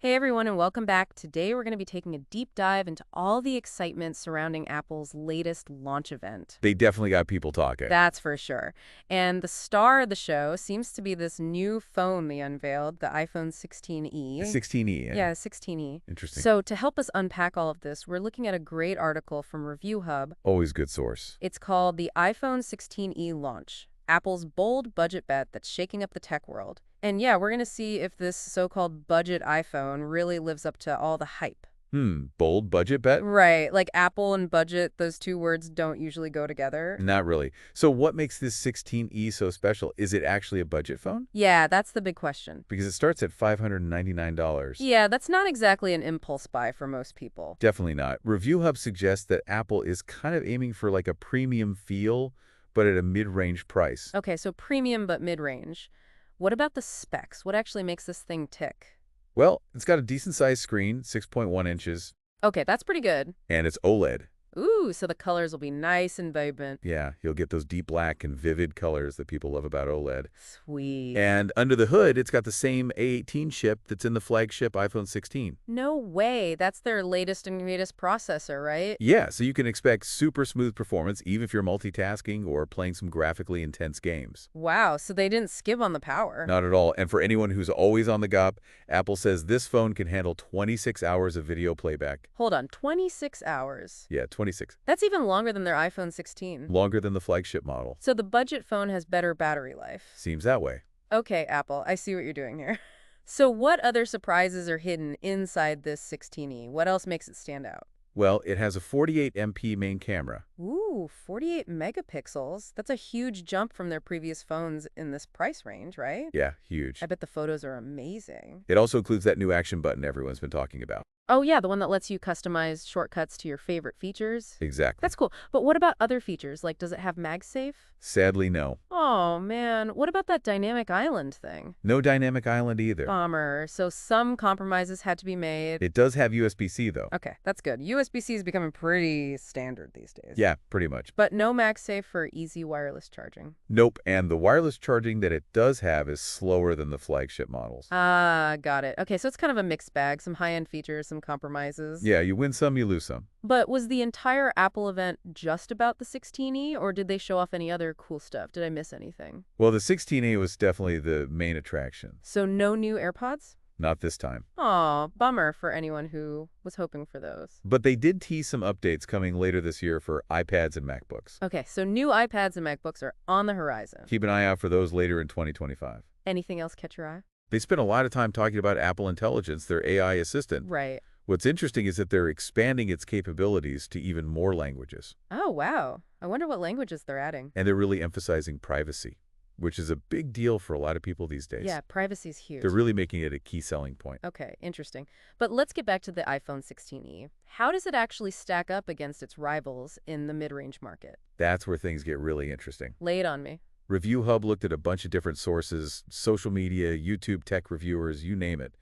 Hey everyone, and welcome back. Today we're going to be taking a deep dive into all the excitement surrounding Apple's latest launch event. They definitely got people talking. That's for sure. And the star of the show seems to be this new phone they unveiled, the iPhone The 16e. 16E, yeah. Yeah, 16e. Interesting. So to help us unpack all of this, we're looking at a great article from Review Hub. Always good source. It's called The iPhone 16e Launch, Apple's bold budget bet that's shaking up the tech world. And yeah, we're going to see if this so-called budget iPhone really lives up to all the hype. Bold budget bet? Right, like Apple and budget, those two words don't usually go together. Not really. So what makes this 16E so special? Is it actually a budget phone? Yeah, that's the big question. Because it starts at $599. Yeah, that's not exactly an impulse buy for most people. Definitely not. Review Hub suggests that Apple is kind of aiming for like a premium feel, but at a mid-range price. Okay, so premium but mid-range. What about the specs? What actually makes this thing tick? Well, it's got a decent-sized screen, 6.1 inches, Okay, that's pretty good. and it's OLED. Ooh, so the colors will be nice and vibrant. Yeah, you'll get those deep black and vivid colors that people love about OLED. Sweet. And under the hood, it's got the same A18 chip that's in the flagship iPhone 16. No way. That's their latest and greatest processor, right? Yeah, so you can expect super smooth performance even if you're multitasking or playing some graphically intense games. Wow, so they didn't skip on the power. Not at all. And for anyone who's always on the go, Apple says this phone can handle 26 hours of video playback. Hold on, 26 hours. Yeah, 26. That's even longer than their iPhone 16. Longer than the flagship model. So the budget phone has better battery life. Seems that way. Okay, Apple, I see what you're doing here. So what other surprises are hidden inside this 16e? What else makes it stand out? Well, it has a 48MP main camera. Ooh, 48 megapixels. That's a huge jump from their previous phones in this price range, right? Yeah, huge. I bet the photos are amazing. It also includes that new action button everyone's been talking about. Oh yeah, the one that lets you customize shortcuts to your favorite features. Exactly. That's cool. But what about other features? Like, does it have MagSafe? Sadly, no. Oh man, what about that dynamic island thing? No dynamic island either. Bummer. So some compromises had to be made. It does have USB-C, though. Okay, that's good. USB-C is becoming pretty standard these days. Yeah, pretty much. But no MagSafe for easy wireless charging. Nope, and the wireless charging that it does have is slower than the flagship models. Ah, got it. Okay, so it's kind of a mixed bag. Some high-end features, some compromises. Yeah, you win some, you lose some. But was the entire Apple event just about the 16e, or did they show off any other cool stuff? Did I miss anything? Well, the 16A was definitely the main attraction. So no new AirPods? Not this time. Aw, bummer for anyone who was hoping for those. But they did tease some updates coming later this year for iPads and MacBooks. Okay, so new iPads and MacBooks are on the horizon. Keep an eye out for those later in 2025. Anything else catch your eye? They spent a lot of time talking about Apple Intelligence, their AI assistant. Right. What's interesting is that they're expanding its capabilities to even more languages. Oh, wow. I wonder what languages they're adding. And they're really emphasizing privacy, which is a big deal for a lot of people these days. Yeah, privacy's huge. They're really making it a key selling point. Okay, interesting. But let's get back to the iPhone 16e. How does it actually stack up against its rivals in the mid-range market? That's where things get really interesting. Lay it on me. Review Hub looked at a bunch of different sources, social media, YouTube tech reviewers, you name it,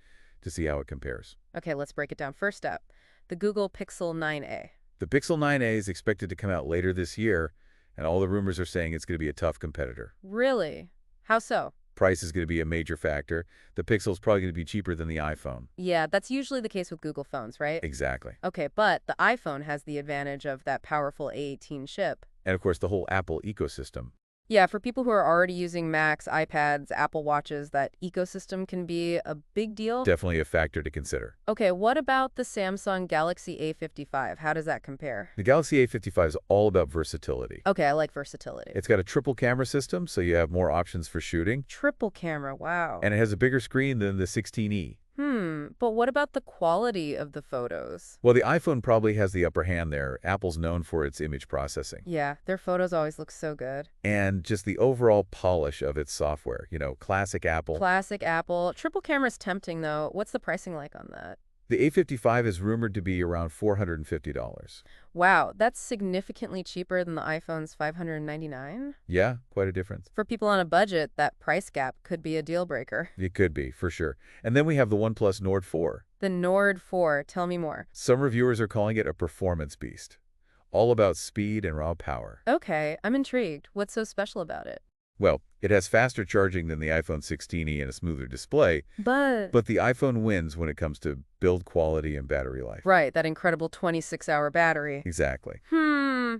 to see how it compares. Okay, let's break it down. First up, the Google Pixel 9a. The Pixel 9a is expected to come out later this year, and all the rumors are saying it's going to be a tough competitor. Really? How so? Price is going to be a major factor. The Pixel's probably going to be cheaper than the iPhone. Yeah, that's usually the case with Google phones, right? Exactly. Okay, but the iPhone has the advantage of that powerful A18 chip. And of course, the whole Apple ecosystem. Yeah, for people who are already using Macs, iPads, Apple Watches, that ecosystem can be a big deal. Definitely a factor to consider. Okay, what about the Samsung Galaxy A55? How does that compare? The Galaxy A55 is all about versatility. Okay, I like versatility. It's got a triple camera system, so you have more options for shooting. Triple camera, wow. And it has a bigger screen than the 16E. But what about the quality of the photos? Well, the iPhone probably has the upper hand there. Apple's known for its image processing. Yeah, their photos always look so good. And just the overall polish of its software. You know, classic Apple. Classic Apple. Triple camera's tempting, though. What's the pricing like on that? The A55 is rumored to be around $450. Wow, that's significantly cheaper than the iPhone's $599? Yeah, quite a difference. For people on a budget, that price gap could be a deal breaker. It could be, for sure. And then we have the OnePlus Nord 4. The Nord 4, tell me more. Some reviewers are calling it a performance beast. All about speed and raw power. Okay, I'm intrigued. What's so special about it? Well, it has faster charging than the iPhone 16e and a smoother display, But but the iPhone wins when it comes to build quality and battery life. right, that incredible 26-hour battery. Exactly.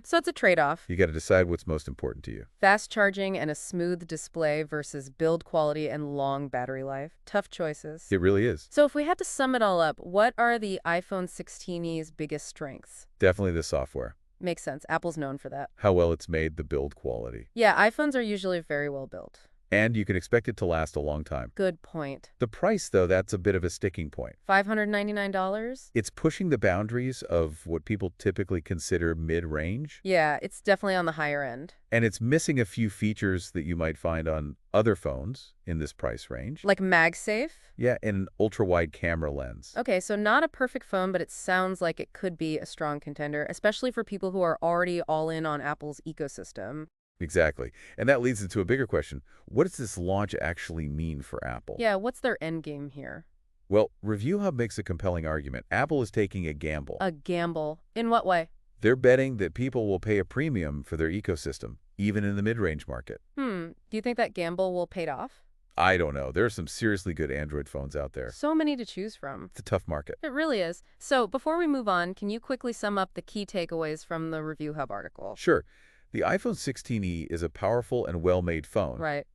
So it's a trade-off. You got to decide what's most important to you. Fast charging and a smooth display versus build quality and long battery life. Tough choices. It really is. So if we had to sum it all up, what are the iPhone 16e's biggest strengths? Definitely the software. Makes sense. Apple's known for that. How well it's made, the build quality. Yeah, iPhones are usually very well built. And you can expect it to last a long time. Good point. The price, though, that's a bit of a sticking point. $599? It's pushing the boundaries of what people typically consider mid-range, Yeah, it's definitely on the higher end. and it's missing a few features that you might find on other phones in this price range. Like MagSafe? Yeah, and an ultra-wide camera lens. Okay, so not a perfect phone, but it sounds like it could be a strong contender, especially for people who are already all in on Apple's ecosystem. Exactly. And that leads into a bigger question. What does this launch actually mean for Apple? Yeah, what's their end game here? Well, Review Hub makes a compelling argument. Apple is taking a gamble. A gamble. In what way? They're betting that people will pay a premium for their ecosystem, even in the mid-range market. Do you think that gamble will pay off? I don't know. There are some seriously good Android phones out there. So many to choose from. It's a tough market. It really is. So before we move on, can you quickly sum up the key takeaways from the Review Hub article? Sure, the iPhone 16e is a powerful and well-made phone, Right,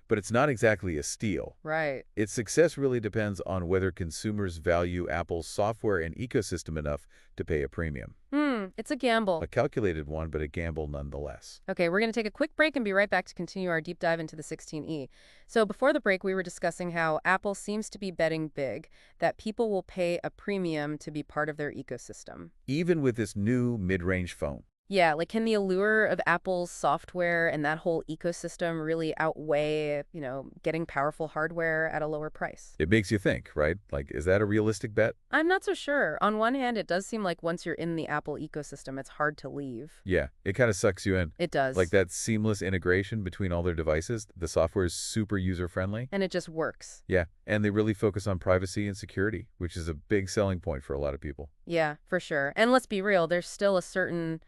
but it's not exactly a steal. right. Its success really depends on whether consumers value Apple's software and ecosystem enough to pay a premium. It's a gamble. A calculated one, but a gamble nonetheless. Okay, we're going to take a quick break and be right back to continue our deep dive into the 16E. So before the break, we were discussing how Apple seems to be betting big, that people will pay a premium to be part of their ecosystem. Even with this new mid-range phone. Yeah, like can the allure of Apple's software and that whole ecosystem really outweigh, getting powerful hardware at a lower price? It makes you think, right? Like, is that a realistic bet? I'm not so sure. On one hand, it does seem like once you're in the Apple ecosystem, it's hard to leave. Yeah, it kind of sucks you in. It does. Like that seamless integration between all their devices. The software is super user-friendly. And it just works. Yeah, and they really focus on privacy and security, which is a big selling point for a lot of people. Yeah, for sure. And let's be real, there's still a certain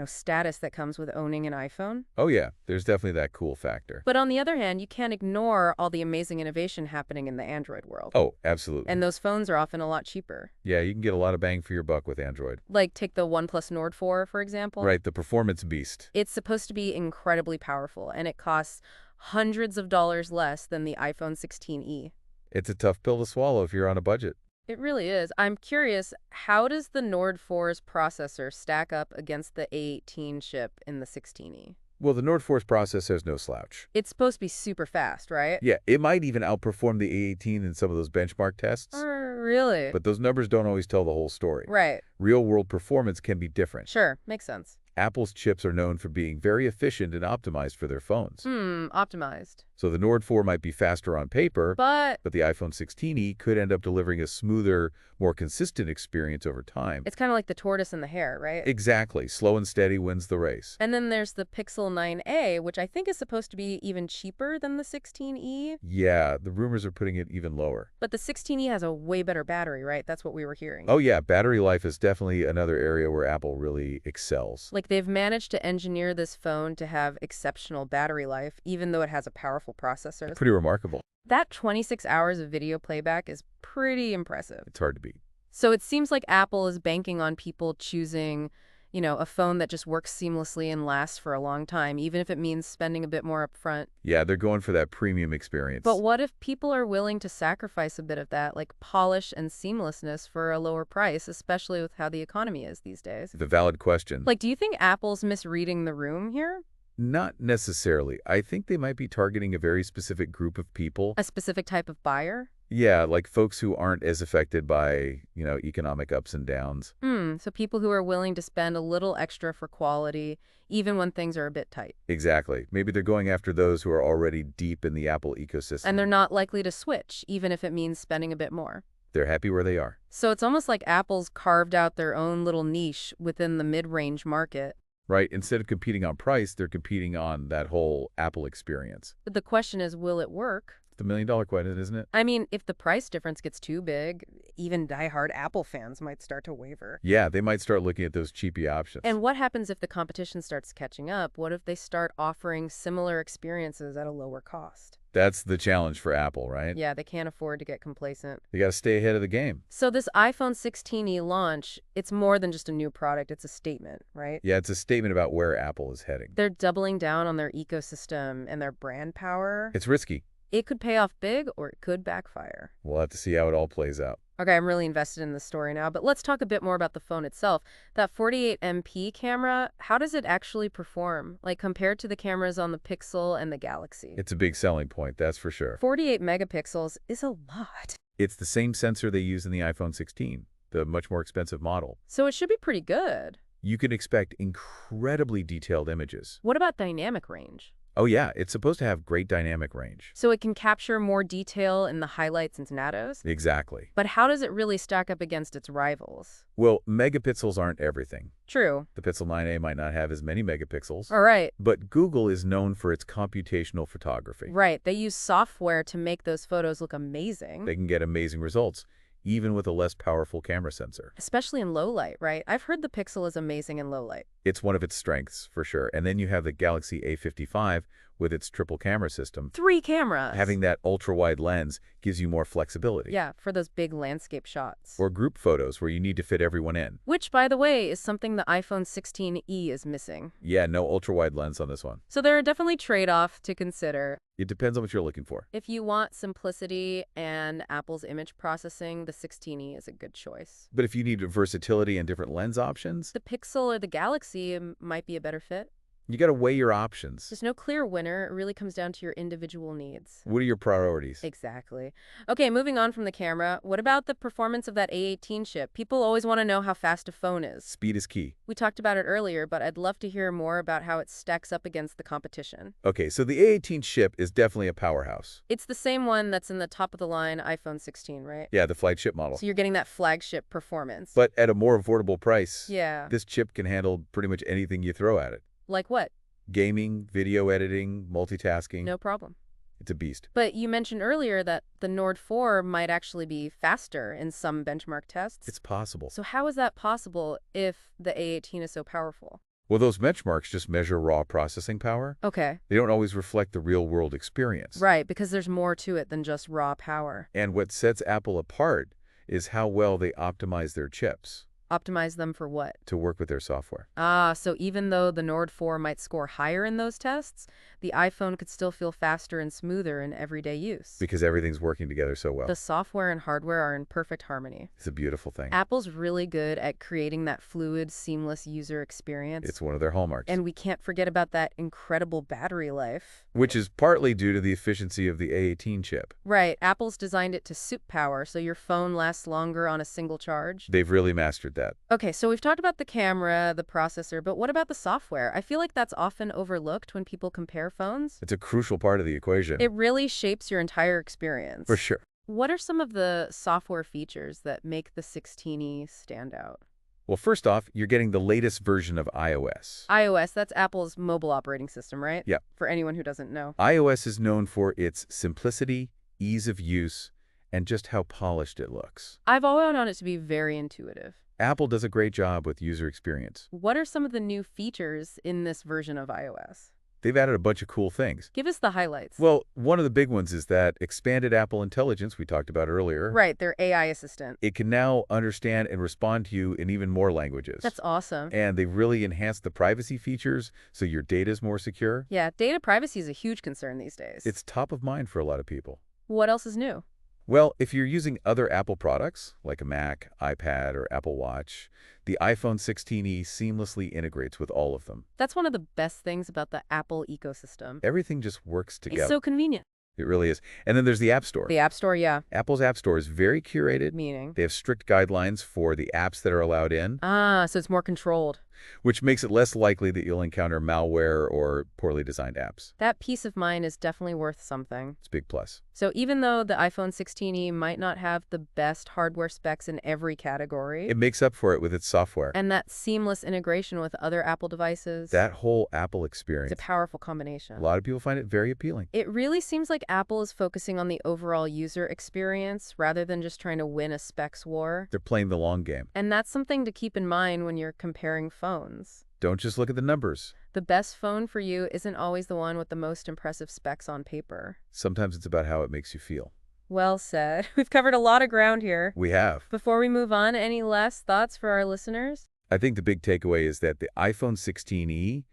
status that comes with owning an iPhone. Oh yeah, there's definitely that cool factor. But on the other hand, you can't ignore all the amazing innovation happening in the Android world. Oh, absolutely. And those phones are often a lot cheaper. Yeah, you can get a lot of bang for your buck with Android. Like take the OnePlus Nord 4, for example. Right, the performance beast. It's supposed to be incredibly powerful, and it costs hundreds of dollars less than the iPhone 16e. It's a tough pill to swallow if you're on a budget. It really is. I'm curious, how does the Nord 4's processor stack up against the A18 chip in the 16e? Well, the Nord Force processor is no slouch. It's supposed to be super fast, right? Yeah, it might even outperform the A18 in some of those benchmark tests. Really? But those numbers don't always tell the whole story. Right. Real-world performance can be different. Sure, makes sense. Apple's chips are known for being very efficient and optimized for their phones. Optimized. So the Nord 4 might be faster on paper, But the iPhone 16e could end up delivering a smoother, more consistent experience over time. it's kind of like the tortoise and the hare, right? Exactly. Slow and steady wins the race. And then there's the Pixel 9a, which I think is supposed to be even cheaper than the 16e. Yeah, the rumors are putting it even lower. But the 16e has a way better battery, right? That's what we were hearing. Oh yeah, battery life is definitely another area where Apple really excels. Like they've managed to engineer this phone to have exceptional battery life, even though it has a powerful processor. Pretty remarkable. That 26 hours of video playback is pretty impressive. It's hard to beat. So it seems like Apple is banking on people choosing, a phone that just works seamlessly and lasts for a long time, even if it means spending a bit more upfront. Yeah, they're going for that premium experience. But what if people are willing to sacrifice a bit of that, like polish and seamlessness for a lower price, especially with how the economy is these days? The valid question. Like, do you think Apple's misreading the room here? Not necessarily. I think they might be targeting a very specific group of people. A specific type of buyer? Yeah, like folks who aren't as affected by, economic ups and downs. So people who are willing to spend a little extra for quality, even when things are a bit tight. Exactly. Maybe they're going after those who are already deep in the Apple ecosystem. And they're not likely to switch, even if it means spending a bit more. They're happy where they are. So it's almost like Apple's carved out their own little niche within the mid-range market. Right? Instead of competing on price, they're competing on that whole Apple experience. But the question is, will it work? The million-dollar question, isn't it? I mean, if the price difference gets too big, even diehard Apple fans might start to waver. Yeah, they might start looking at those cheapy options. And what happens if the competition starts catching up? What if they start offering similar experiences at a lower cost? That's the challenge for Apple, right? Yeah, they can't afford to get complacent. They got to stay ahead of the game. So this iPhone 16e launch, it's more than just a new product, it's a statement, right? Yeah, it's a statement about where Apple is heading. They're doubling down on their ecosystem and their brand power. It's risky. It could pay off big or it could backfire. We'll have to see how it all plays out. Okay, I'm really invested in this story now, but let's talk a bit more about the phone itself. That 48MP camera, how does it actually perform? Like compared to the cameras on the Pixel and the Galaxy? It's a big selling point, that's for sure. 48 megapixels is a lot. It's the same sensor they use in the iPhone 16, the much more expensive model. So it should be pretty good. You can expect incredibly detailed images. What about dynamic range? Oh yeah, it's supposed to have great dynamic range. So it can capture more detail in the highlights and snados? Exactly. But how does it really stack up against its rivals? Well, megapixels aren't everything. True. The Pixel 9a might not have as many megapixels. All right. But Google is known for its computational photography. Right. They use software to make those photos look amazing. They can get amazing results, even with a less powerful camera sensor. Especially in low light, right? I've heard the Pixel is amazing in low light. It's one of its strengths, for sure. And then you have the Galaxy A55 with its triple camera system. 3 cameras. Having that ultra-wide lens gives you more flexibility. Yeah, for those big landscape shots. Or group photos where you need to fit everyone in. Which, by the way, is something the iPhone 16e is missing. Yeah, no ultra-wide lens on this one. So there are definitely trade-offs to consider. It depends on what you're looking for. If you want simplicity and Apple's image processing, the 16e is a good choice. But if you need versatility and different lens options, The Pixel or the Galaxy might be a better fit. you got to weigh your options. There's no clear winner. It really comes down to your individual needs. What are your priorities? Exactly. Okay, moving on from the camera, what about the performance of that A18 chip? People always want to know how fast a phone is. Speed is key. We talked about it earlier, but I'd love to hear more about how it stacks up against the competition. Okay, so the A18 chip is definitely a powerhouse. It's the same one that's in the top-of-the-line iPhone 16, right? Yeah, the flagship model. So you're getting that flagship performance. But at a more affordable price, yeah. this chip can handle pretty much anything you throw at it. Like what? Gaming, video editing, multitasking. No problem. It's a beast. But you mentioned earlier that the Nord 4 might actually be faster in some benchmark tests. It's possible. So how is that possible if the A18 is so powerful? Well, those benchmarks just measure raw processing power. Okay. They don't always reflect the real-world experience. Right, because there's more to it than just raw power. And what sets Apple apart is how well they optimize their chips Optimize them for what? to work with their software. Ah, so even though the Nord 4 might score higher in those tests, the iPhone could still feel faster and smoother in everyday use. Because everything's working together so well. The software and hardware are in perfect harmony. It's a beautiful thing. Apple's really good at creating that fluid, seamless user experience. It's one of their hallmarks. And we can't forget about that incredible battery life. Which is partly due to the efficiency of the A18 chip. Right, Apple's designed it to suit power, so your phone lasts longer on a single charge. They've really mastered that. Okay, so we've talked about the camera, the processor, but what about the software? I feel like that's often overlooked when people compare phones. It's a crucial part of the equation. It really shapes your entire experience. For sure. What are some of the software features that make the 16e stand out? Well, first off, you're getting the latest version of iOS. iOS, that's Apple's mobile operating system, right? Yep. For anyone who doesn't know. iOS is known for its simplicity, ease of use, and just how polished it looks. I've always known it to be very intuitive. Apple does a great job with user experience. What are some of the new features in this version of iOS? They've added a bunch of cool things. Give us the highlights. Well, one of the big ones is that expanded Apple Intelligence we talked about earlier. Right, their AI assistant. It can now understand and respond to you in even more languages. That's awesome. And they've really enhanced the privacy features so your data is more secure. Yeah, data privacy is a huge concern these days. It's top of mind for a lot of people. What else is new? Well, if you're using other Apple products, like a Mac, iPad, or Apple Watch, the iPhone 16e seamlessly integrates with all of them. That's one of the best things about the Apple ecosystem. Everything just works together. It's so convenient. It really is. And then there's the App Store. The App Store, yeah. Apple's App Store is very curated. Meaning? They have strict guidelines for the apps that are allowed in. Ah, so it's more controlled. which makes it less likely that you'll encounter malware or poorly designed apps. That peace of mind is definitely worth something. It's a big plus. So even though the iPhone 16e might not have the best hardware specs in every category, It makes up for it with its software. and that seamless integration with other Apple devices, That whole Apple it's a experience, powerful a combination. lot of people find it very appealing. It really seems like Apple is focusing on the overall user experience rather than just trying to win a specs war. They're playing the long game. And that's something to keep in mind when you're comparing phones. Don't just look at the numbers. The best phone for you isn't always the one with the most impressive specs on paper. Sometimes it's about how it makes you feel. Well said. We've covered a lot of ground here. We have. Before we move on, any last thoughts for our listeners? I think the big takeaway is that the iPhone 16e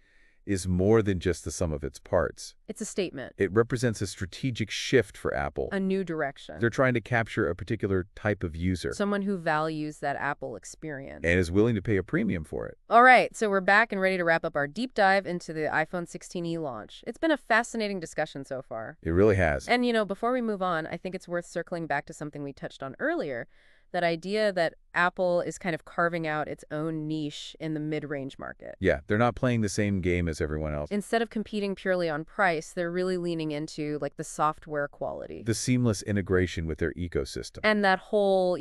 is more than just the sum of its parts. It's a statement, It represents a strategic shift for Apple. a new direction. They're trying to capture a particular type of user Someone who values that Apple experience. and is willing to pay a premium for it. All right, so we're back and ready to wrap up our deep dive into the iPhone 16e launch. It's been a fascinating discussion so far. It really has. And, before we move on, I think it's worth circling back to something we touched on earlier, that idea that Apple is kind of carving out its own niche in the mid-range market. Yeah, they're not playing the same game as everyone else. Instead of competing purely on price, they're really leaning into like the software quality. The seamless integration with their ecosystem. And that whole,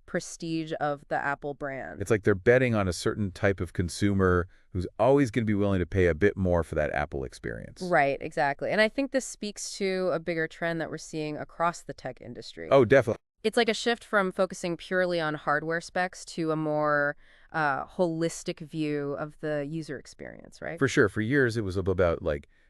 prestige of the Apple brand. It's like they're betting on a certain type of consumer who's always going to be willing to pay a bit more for that Apple experience. Right, exactly. And I think this speaks to a bigger trend that we're seeing across the tech industry. Oh, definitely. It's like a shift from focusing purely on hardware specs to a more holistic view of the user experience, right? For sure. For years, it was about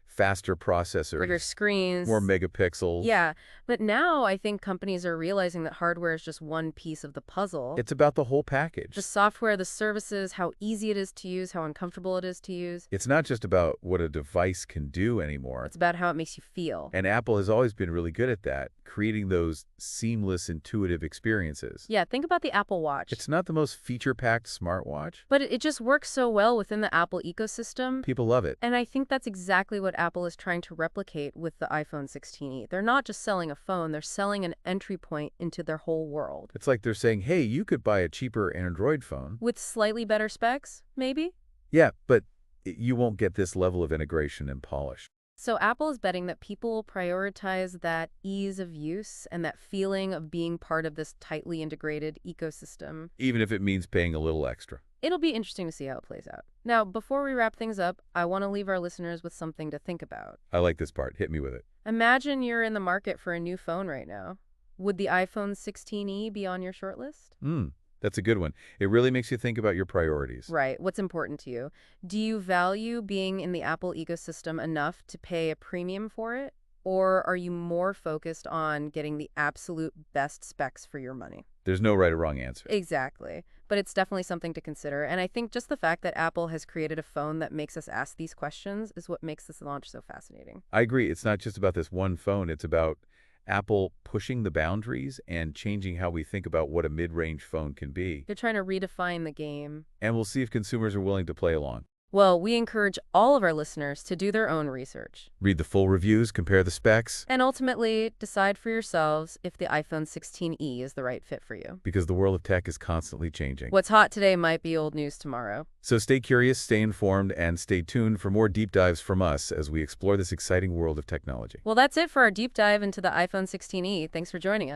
faster Bigger processors, screens. more megapixels. Yeah, but now I think companies are realizing that hardware is just one piece of the puzzle. It's about the whole package. The software, the services, how easy it is to use, how uncomfortable it is to use. It's not just about what a device can do anymore. It's about how it makes you feel. And Apple has always been really good at that, creating those seamless, intuitive experiences. Yeah, think about the Apple Watch. It's not the most feature-packed smartwatch. But it just works so well within the Apple ecosystem. People love it. And I think that's exactly what Apple is trying to replicate with the iPhone 16e. They're not just selling a phone, they're selling an entry point into their whole world. It's like they're saying, hey, you could buy a cheaper Android phone. With slightly better specs, maybe? Yeah, but you won't get this level of integration and polish. So Apple is betting that people will prioritize that ease of use and that feeling of being part of this tightly integrated ecosystem. Even if it means paying a little extra. It'll be interesting to see how it plays out. Now, before we wrap things up, I want to leave our listeners with something to think about. I like this part. Hit me with it. Imagine you're in the market for a new phone right now. Would the iPhone 16e be on your shortlist? That's a good one. It really makes you think about your priorities. Right. What's important to you? Do you value being in the Apple ecosystem enough to pay a premium for it? Or are you more focused on getting the absolute best specs for your money? There's no right or wrong answer. Exactly. But it's definitely something to consider. And I think just the fact that Apple has created a phone that makes us ask these questions is what makes this launch so fascinating. I agree. It's not just about this one phone. It's about Apple pushing the boundaries and changing how we think about what a mid-range phone can be. They're trying to redefine the game. And we'll see if consumers are willing to play along. Well, we encourage all of our listeners to do their own research. Read the full reviews, compare the specs, And ultimately, decide for yourselves if the iPhone 16e is the right fit for you. because the world of tech is constantly changing. What's hot today might be old news tomorrow. So stay curious, stay informed, and stay tuned for more deep dives from us as we explore this exciting world of technology. Well, that's it for our deep dive into the iPhone 16e. Thanks for joining us.